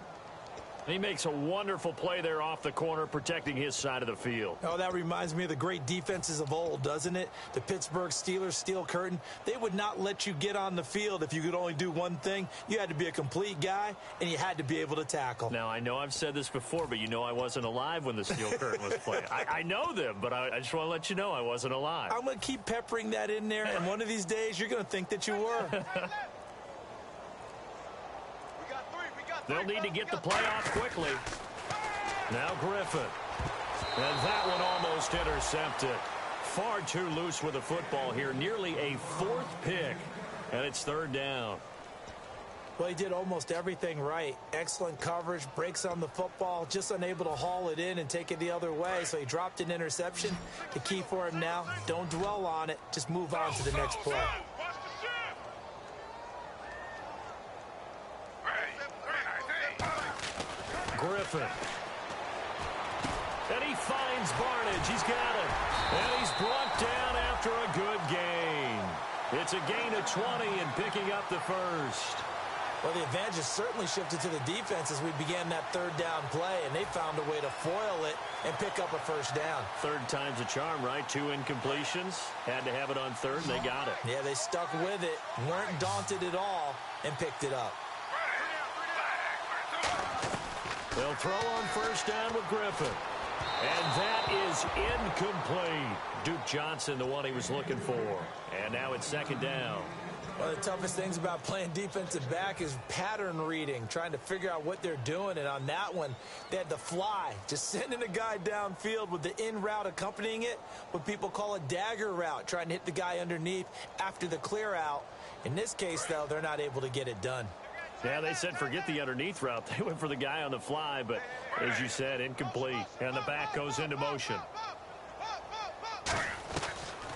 He makes a wonderful play there off the corner, protecting his side of the field. Oh, that reminds me of the great defenses of old, doesn't it? The Pittsburgh Steelers steel curtain. They would not let you get on the field if you could only do one thing. You had to be a complete guy, and you had to be able to tackle. Now, I know I've said this before, but you know I wasn't alive when the steel curtain was playing. I know them, but I just want to let you know I wasn't alive. I'm going to keep peppering that in there, and one of these days you're going to think that you were. They'll need to get the play off quickly. Now Griffin. And that one almost intercepted. Far too loose with the football here. Nearly a 4th pick. And it's 3rd down. Well, he did almost everything right. Excellent coverage, breaks on the football, just unable to haul it in and take it the other way. So he dropped an interception. The key for him now, don't dwell on it. Just move on to the next play. Griffin. And he finds Barnage. He's got it. And he's brought down after a good gain. It's a gain of 20 and picking up the first. Well, the advantage has certainly shifted to the defense as we began that 3rd down play, and they found a way to foil it and pick up a first down. 3rd time's a charm, right? 2 incompletions. Had to have it on 3rd, and they got it. Yeah, they stuck with it, weren't daunted at all, and picked it up. They'll throw on 1st down with Griffin. And that is incomplete. Duke Johnson, the one he was looking for. And now it's 2nd down. One of the toughest things about playing defensive back is pattern reading, trying to figure out what they're doing. And on that one, they had the fly, just sending a guy downfield with the in route accompanying it, what people call a dagger route, trying to hit the guy underneath after the clear out. In this case, though, they're not able to get it done. Yeah, they said forget the underneath route. They went for the guy on the fly, but as you said, incomplete. And the back goes into motion.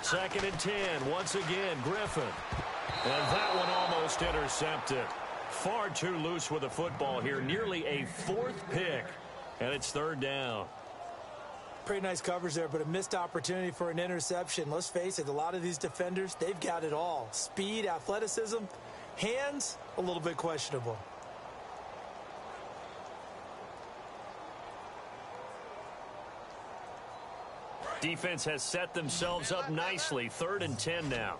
2nd and 10. Once again, Griffin. And that one almost intercepted. Far too loose with the football here. Nearly a 4th pick. And it's 3rd down. Pretty nice coverage there, but a missed opportunity for an interception. Let's face it, a lot of these defenders, they've got it all. Speed, athleticism, hands, a little bit questionable. Defense has set themselves up nicely. 3rd and 10 now.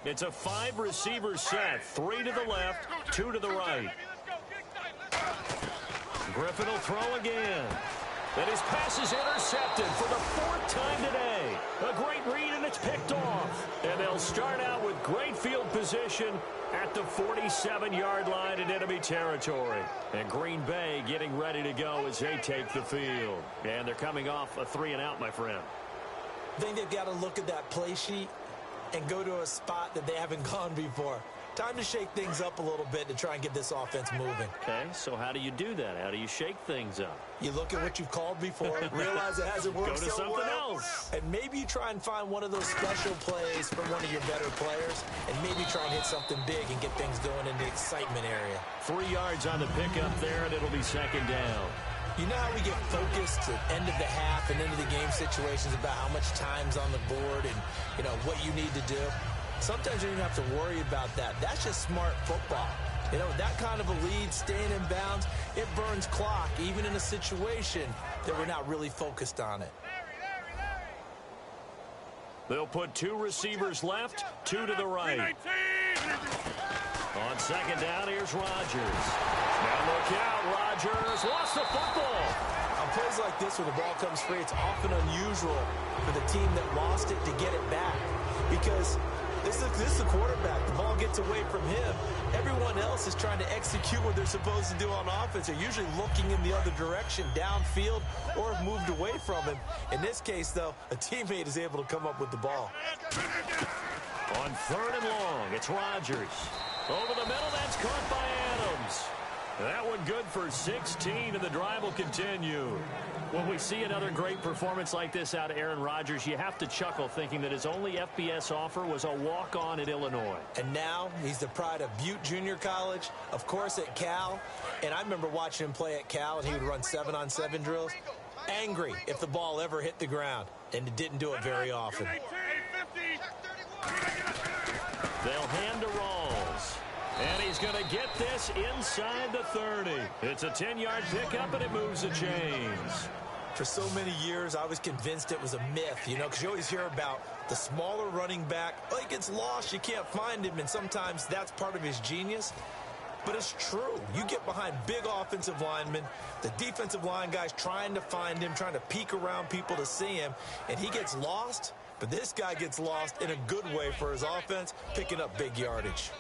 It's a 5-receiver set. 3 to the left, 2 to the right. Griffin will throw again. And his pass is intercepted for the 4th time today. A great read, and it's picked off. And they'll start out with great field position at the 47-yard line in enemy territory. And Green Bay getting ready to go as they take the field. And they're coming off a 3-and-out, my friend. I think they've got to look at that play sheet and go to a spot that they haven't gone before. time to shake things up a little bit to try and get this offense moving. Okay, so how do you do that? How do you shake things up? You look at what you've called before, realize it hasn't worked Go to so something well, else. and maybe you try and find one of those special plays from one of your better players, and maybe try and hit something big and get things going in the excitement area. 3 yards on the pickup there, and it'll be second down. You know how we get focused at end of the half and into the game situations about how much time's on the board and, you know, what you need to do? Sometimes you don't have to worry about that. That's just smart football. You know, that kind of a lead, staying in bounds, it burns clock, even in a situation that we're not really focused on it. They'll put 2 receivers left, 2 to the right. On second down, here's Rodgers. Now look out, Rodgers lost the football. On plays like this where the ball comes free, it's often unusual for the team that lost it to get it back. Because this is the quarterback. The ball gets away from him. Everyone else is trying to execute what they're supposed to do on offense. They're usually looking in the other direction, downfield, or have moved away from him. In this case, though, a teammate is able to come up with the ball. On 3rd and long, it's Rodgers. Over the middle, that's caught by Adams. That one good for 16, and the drive will continue. When we see another great performance like this out of Aaron Rodgers, you have to chuckle thinking that his only FBS offer was a walk-on at Illinois. And now he's the pride of Butte Junior College, of course at Cal. And I remember watching him play at Cal, and he would run 7-on-7 drills. Angry if the ball ever hit the ground, and it didn't do it very often. They'll hand to Rawls. And he's going to get this inside the 30. It's a 10-yard pickup, and it moves the chains. For so many years, I was convinced it was a myth, you know, because you always hear about the smaller running back. Oh, he gets lost, you can't find him, and sometimes that's part of his genius. But it's true. You get behind big offensive linemen, the defensive line guys trying to find him, trying to peek around people to see him, and he gets lost. But this guy gets lost in a good way for his offense, picking up big yardage.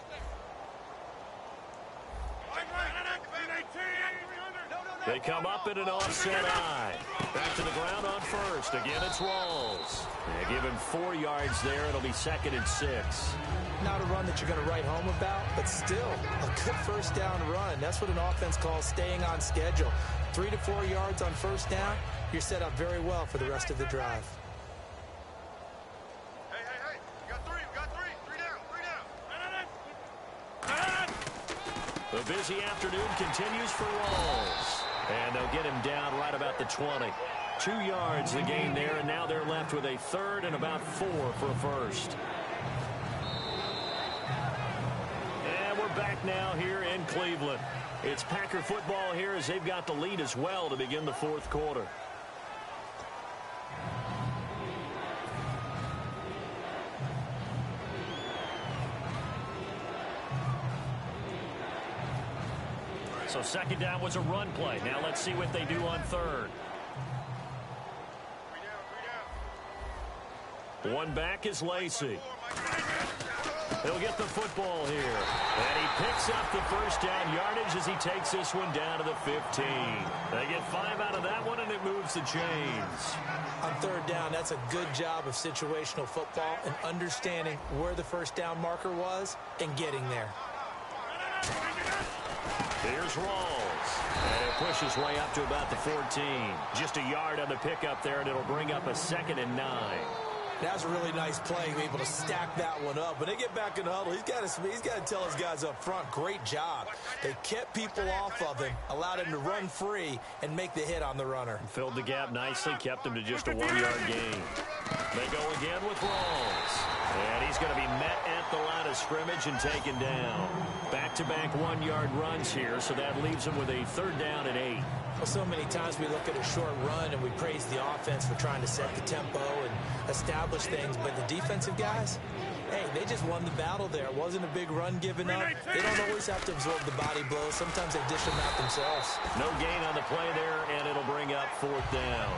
They come up in an offset eye. Back to the ground on 1st. Again, it's Rawls. They give him 4 yards there. It'll be 2nd and 6. Not a run that you're going to write home about, but still a good first down run. That's what an offense calls staying on schedule. 3 to 4 yards on first down, you're set up very well for the rest of the drive. Hey, we got 3, we got 3. 3 down. The busy afternoon continues for Rawls. And they'll get him down right about the 20. 2 yards the gain there, and now they're left with a 3rd and about 4 for a first. And we're back now here in Cleveland. It's Packer football here as they've got the lead as well to begin the 4th quarter. So second down was a run play. Now let's see what they do on 3rd. 1 back is Lacey. He'll get the football here. And he picks up the first down yardage as he takes this one down to the 15. They get 5 out of that one, and it moves the chains. On 3rd down, that's a good job of situational football and understanding where the first down marker was and getting there. Here's Rawls. And it pushes way up to about the 14. Just a yard on the pickup there, and it'll bring up a 2nd and 9. That's a really nice play, able to stack that one up. When they get back in the huddle, he's got to tell his guys up front, great job. They kept people off of him, allowed him to run free, and make the hit on the runner. Filled the gap nicely, kept him to just a 1-yard gain. They go again with Rawls. And he's going to be met at the line of scrimmage and taken down. Back-to-back 1-yard runs here, so that leaves him with a 3rd down and 8. Well, so many times we look at a short run and we praise the offense for trying to set the tempo and establish things, but the defensive guys, hey, they just won the battle there. It wasn't a big run given up. They don't always have to absorb the body blows. Sometimes they dish them out themselves. No gain on the play there, and it'll bring up 4th down.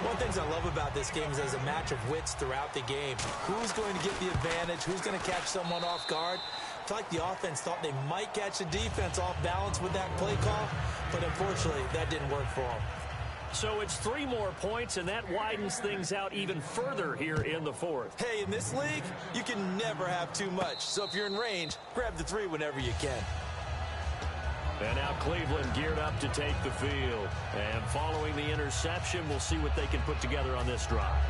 One of the things I love about this game is there's a match of wits throughout the game. Who's going to get the advantage? Who's going to catch someone off guard? I feel like the offense thought they might catch the defense off balance with that play call, but unfortunately, that didn't work for them. So it's 3 more points, and that widens things out even further here in the fourth. Hey, in this league, you can never have too much. So if you're in range, grab the 3 whenever you can. And now Cleveland geared up to take the field. And following the interception, we'll see what they can put together on this drive.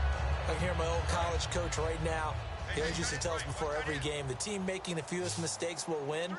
I can hear my old college coach right now. He always used to tell us before every game, the team making the fewest mistakes will win.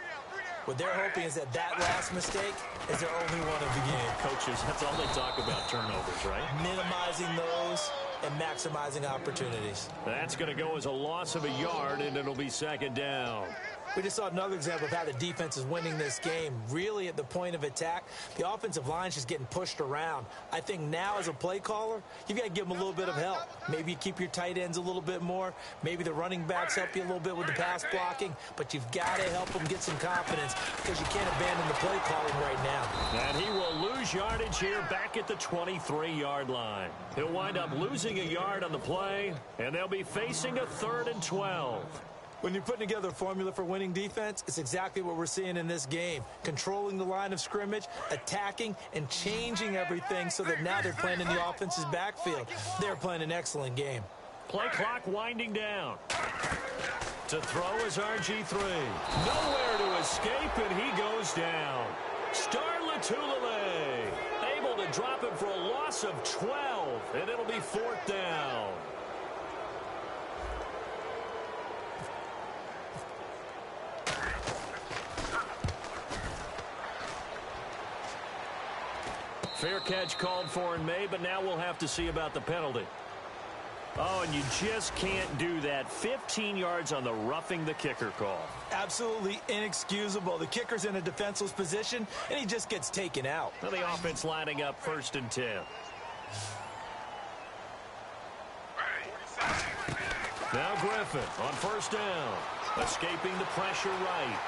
What they're hoping is that last mistake is their only one of the game. Coaches, that's all they talk about, turnovers, right? Minimizing those and maximizing opportunities. That's going to go as a loss of a yard, and it'll be second down. We just saw another example of how the defense is winning this game. Really at the point of attack, the offensive line's just getting pushed around. I think now as a play caller, you've got to give them a little bit of help. Maybe you keep your tight ends a little bit more. Maybe the running backs help you a little bit with the pass blocking. But you've got to help them get some confidence because you can't abandon the play calling right now. And he will lose yardage here back at the 23-yard line. He'll wind up losing a yard on the play, and they'll be facing a 3rd and 12. When you're putting together a formula for winning defense, it's exactly what we're seeing in this game. Controlling the line of scrimmage, attacking, and changing everything so that now they're playing in the offense's backfield. They're playing an excellent game. Play clock winding down. To throw is RG3. Nowhere to escape, and he goes down. Star Latulele able to drop him for a loss of 12, and it'll be 4th down. Fair catch called for and made, but now we'll have to see about the penalty. Oh, and you just can't do that. 15 yards on the roughing the kicker call. Absolutely inexcusable. The kicker's in a defenseless position, and he just gets taken out. Well, the offense lining up 1st and 10. Now Griffin on 1st down. Escaping the pressure right.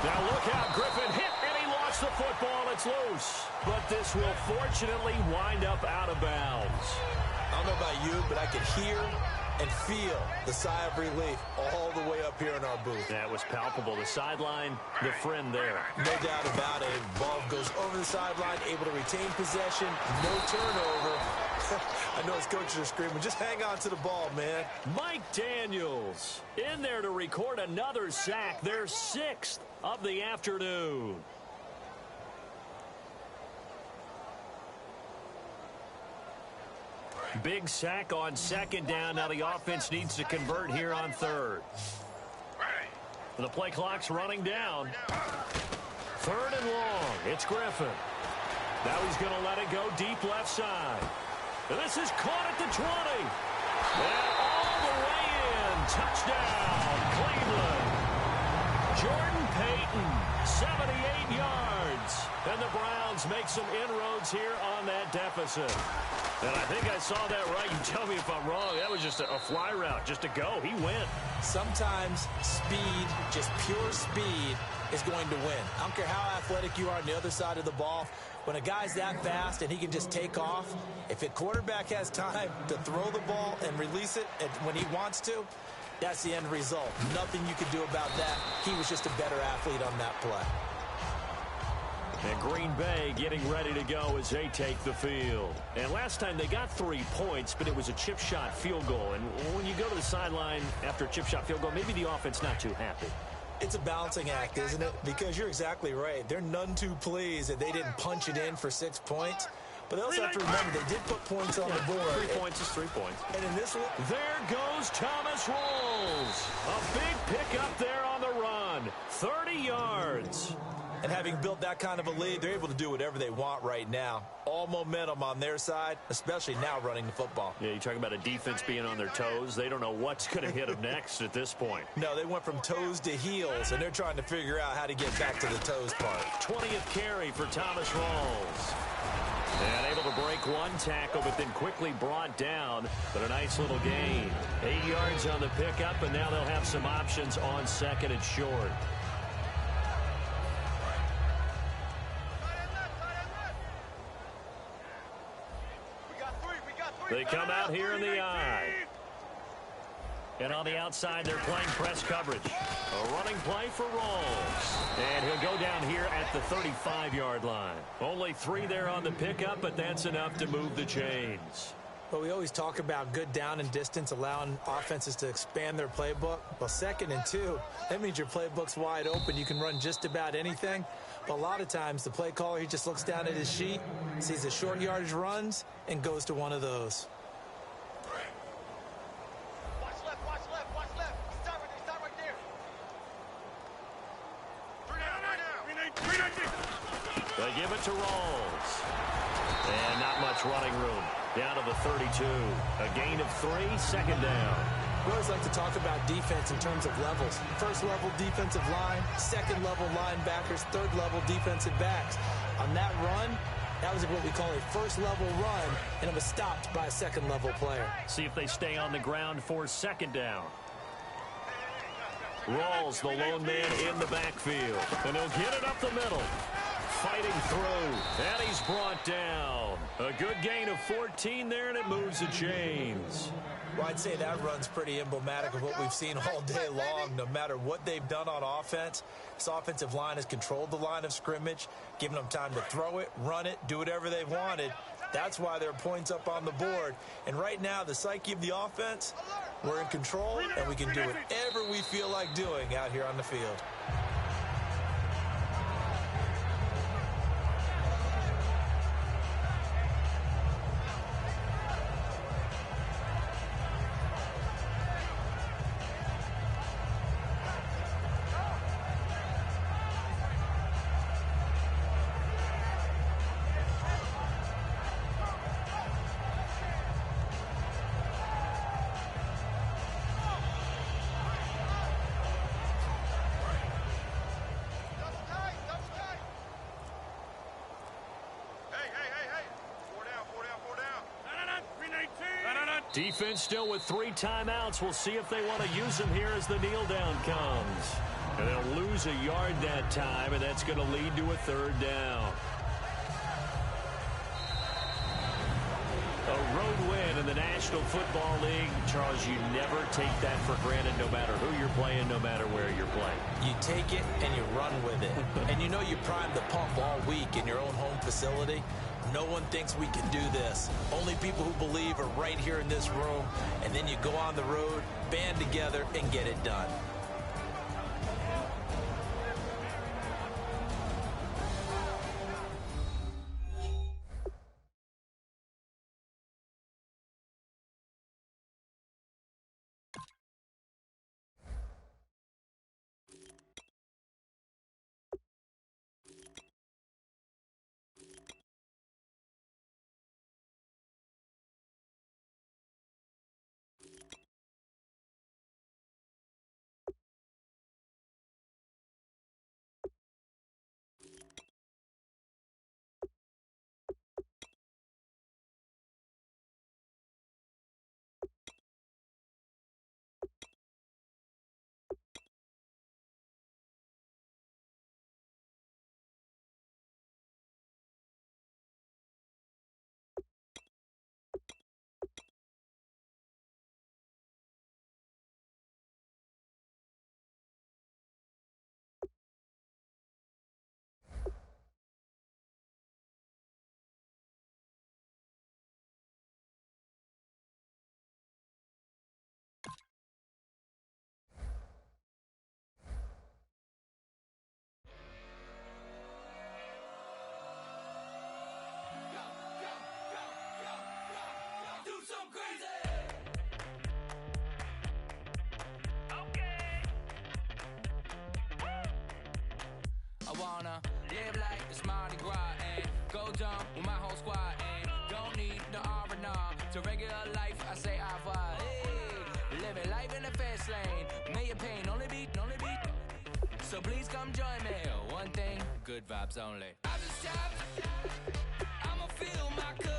Now look out, Griffin hit, and he lost the football. It's loose. But this will fortunately wind up out of bounds. I don't know about you, but I could hear and feel the sigh of relief all the way up here in our booth. That was palpable. The sideline, the friend there. No doubt about it. Ball goes over the sideline, able to retain possession, no turnover. I know his coaches are screaming, just hang on to the ball, man. Mike Daniels in there to record another sack, their 6th of the afternoon. Big sack on 2nd down. Now the offense needs to convert here on 3rd. The play clock's running down. 3rd and long. It's Griffin. Now he's going to let it go deep left side. And this is caught at the 20. And all the way in. Touchdown, Cleveland. Jordan Payton, 78 yards. And the Browns make some inroads here on that deficit. And I think I saw that right. You tell me if I'm wrong. That was just a fly route, just to go. He went. Sometimes speed, just pure speed, is going to win. I don't care how athletic you are on the other side of the ball. When a guy's that fast and he can just take off, if a quarterback has time to throw the ball and release it when he wants to, that's the end result. Nothing you could do about that. He was just a better athlete on that play. And Green Bay getting ready to go as they take the field. And last time they got 3 points, but it was a chip shot field goal. And when you go to the sideline after a chip shot field goal, maybe the offense not too happy. It's a balancing act, isn't it? Because you're exactly right. They're none too pleased that they didn't punch it in for 6 points. But they also have to remember they did put points on the board. 3 points is 3 points. And in this one, there goes Thomas Rawls. A big pickup there on the run. 30 yards. And having built that kind of a lead, they're able to do whatever they want right now. All momentum on their side, especially now running the football. Yeah, you talk about a defense being on their toes. They don't know what's going to hit them next at this point. No, they went from toes to heels, and they're trying to figure out how to get back to the toes part. 20th carry for Thomas Rawls. And able to break one tackle, but then quickly brought down. But a nice little gain. 8 yards on the pickup, and now they'll have some options on 2nd and short. They come out here in the eye. And on the outside, they're playing press coverage. A running play for Rawls. And he'll go down here at the 35-yard line. Only 3 there on the pickup, but that's enough to move the chains. Well, we always talk about good down and distance, allowing offenses to expand their playbook. Well, 2nd and 2, that means your playbook's wide open. You can run just about anything. But a lot of times, the play caller, he just looks down at his sheet, sees the short yardage runs, and goes to one of those. They give it to Rawls. And not much running room. Down to the 32. A gain of 3, 2nd down. We always like to talk about defense in terms of levels. 1st level defensive line, 2nd level linebackers, 3rd level defensive backs. On that run, that was what we call a 1st level run, and it was stopped by a 2nd level player. See if they stay on the ground for 2nd down. Rawls, the lone man in the backfield. And he'll get it up the middle. Fighting through. And he's brought down. A good gain of 14 there, and it moves the chains. Well, I'd say that run's pretty emblematic of what we've seen all day long. No matter what they've done on offense, this offensive line has controlled the line of scrimmage, given them time to throw it, run it, do whatever they wanted. That's why there are points up on the board. And right now, the psyche of the offense, we're in control, and we can do whatever we feel like doing out here on the field. Defense still with 3 timeouts. We'll see if they want to use them here as the kneel down comes. And they'll lose a yard that time, and that's going to lead to a 3rd down. A road win in the National Football League. Charles, you never take that for granted no matter who you're playing, no matter where you're playing. You take it and you run with it. And you know you primed the pump all week in your own home facility. No one thinks we can do this. Only people who believe are right here in this room. And then you go on the road, band together, and get it done. Wanna live like it's Mardi Gras and go dumb with my whole squad and don't need the R&R to regular life. I say au revoir. Hey, living life in the fast lane. May your pain only beat. So please come join me. One thing, good vibes only. I just tap. I'ma fill my cup.